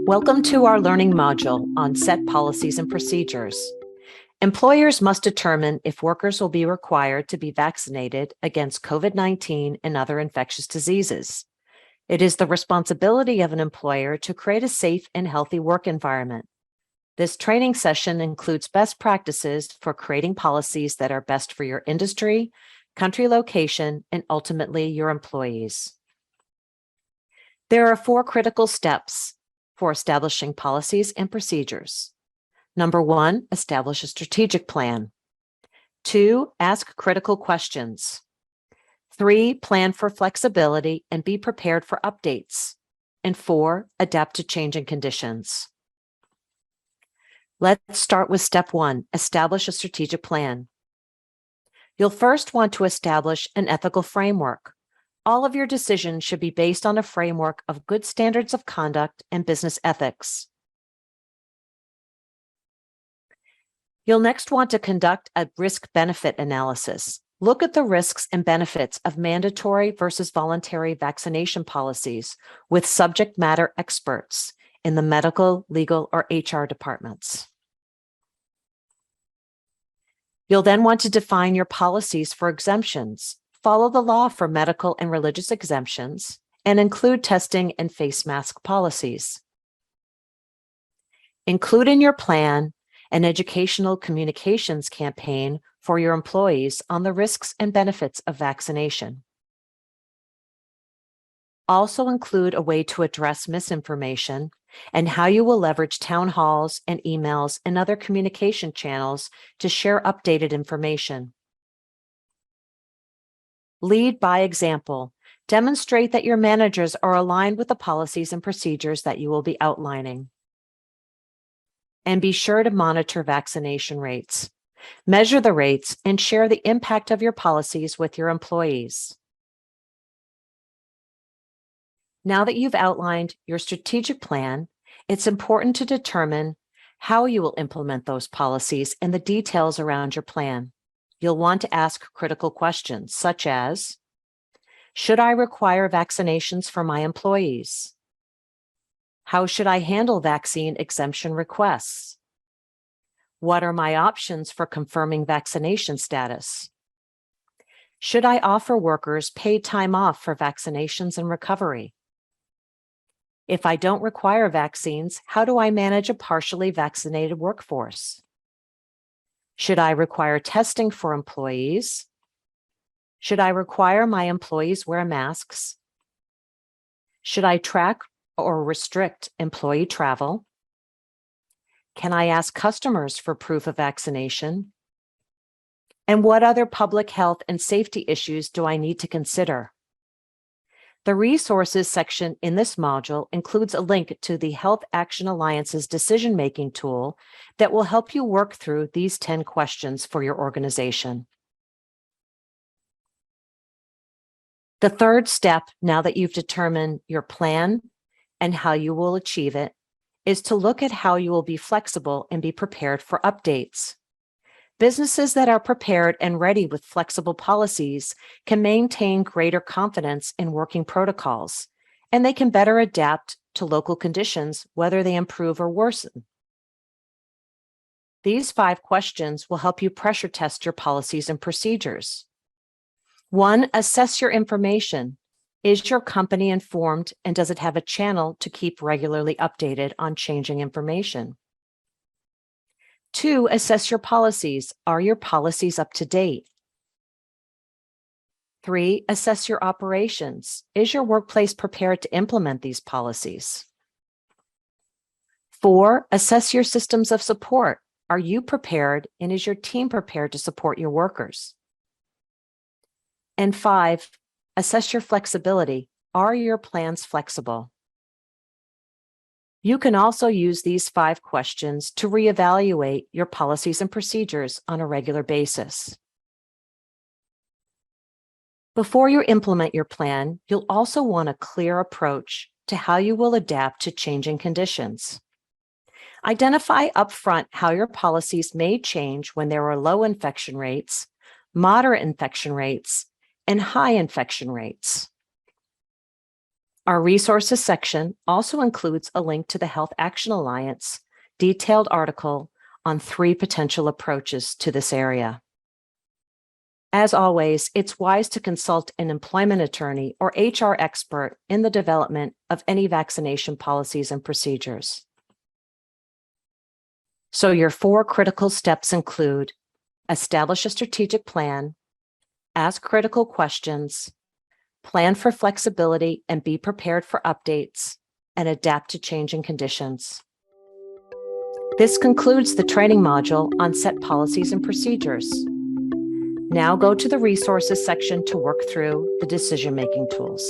Welcome to our learning module on set policies and procedures. Employers must determine if workers will be required to be vaccinated against COVID-19 and other infectious diseases. It is the responsibility of an employer to create a safe and healthy work environment. This training session includes best practices for creating policies that are best for your industry, country location, and ultimately your employees. There are 4 critical steps for establishing policies and procedures. Number 1, establish a strategic plan. 2, ask critical questions. 3, plan for flexibility and be prepared for updates. And 4, adapt to changing conditions. Let's start with step 1, establish a strategic plan. You'll first want to establish an ethical framework. All of your decisions should be based on a framework of good standards of conduct and business ethics. You'll next want to conduct a risk-benefit analysis. Look at the risks and benefits of mandatory versus voluntary vaccination policies with subject matter experts in the medical, legal, or HR departments. You'll then want to define your policies for exemptions. Follow the law for medical and religious exemptions, and include testing and face mask policies. Include in your plan an educational communications campaign for your employees on the risks and benefits of vaccination. Also include a way to address misinformation and how you will leverage town halls and emails and other communication channels to share updated information. Lead by example. Demonstrate that your managers are aligned with the policies and procedures that you will be outlining. And be sure to monitor vaccination rates. Measure the rates and share the impact of your policies with your employees. Now that you've outlined your strategic plan, it's important to determine how you will implement those policies and the details around your plan. You'll want to ask critical questions such as, should I require vaccinations for my employees? How should I handle vaccine exemption requests? What are my options for confirming vaccination status? Should I offer workers paid time off for vaccinations and recovery? If I don't require vaccines, how do I manage a partially vaccinated workforce? Should I require testing for employees? Should I require my employees wear masks? Should I track or restrict employee travel? Can I ask customers for proof of vaccination? And what other public health and safety issues do I need to consider? The resources section in this module includes a link to the Health Action Alliance's decision-making tool that will help you work through these 10 questions for your organization. The third step, now that you've determined your plan and how you will achieve it, is to look at how you will be flexible and be prepared for updates. Businesses that are prepared and ready with flexible policies can maintain greater confidence in working protocols, and they can better adapt to local conditions, whether they improve or worsen. These 5 questions will help you pressure test your policies and procedures. 1, assess your information. Is your company informed, and does it have a channel to keep regularly updated on changing information? 2, assess your policies. Are your policies up to date? 3, assess your operations. Is your workplace prepared to implement these policies? 4, assess your systems of support. Are you prepared, and is your team prepared to support your workers? And 5, assess your flexibility. Are your plans flexible? You can also use these 5 questions to reevaluate your policies and procedures on a regular basis. Before you implement your plan, you'll also want a clear approach to how you will adapt to changing conditions. Identify upfront how your policies may change when there are low infection rates, moderate infection rates, and high infection rates. Our resources section also includes a link to the Health Action Alliance detailed article on 3 potential approaches to this area. As always, it's wise to consult an employment attorney or HR expert in the development of any vaccination policies and procedures. So your 4 critical steps include: establish a strategic plan, ask critical questions, plan for flexibility and be prepared for updates, and adapt to changing conditions. This concludes the training module on set policies and procedures. Now go to the resources section to work through the decision-making tools.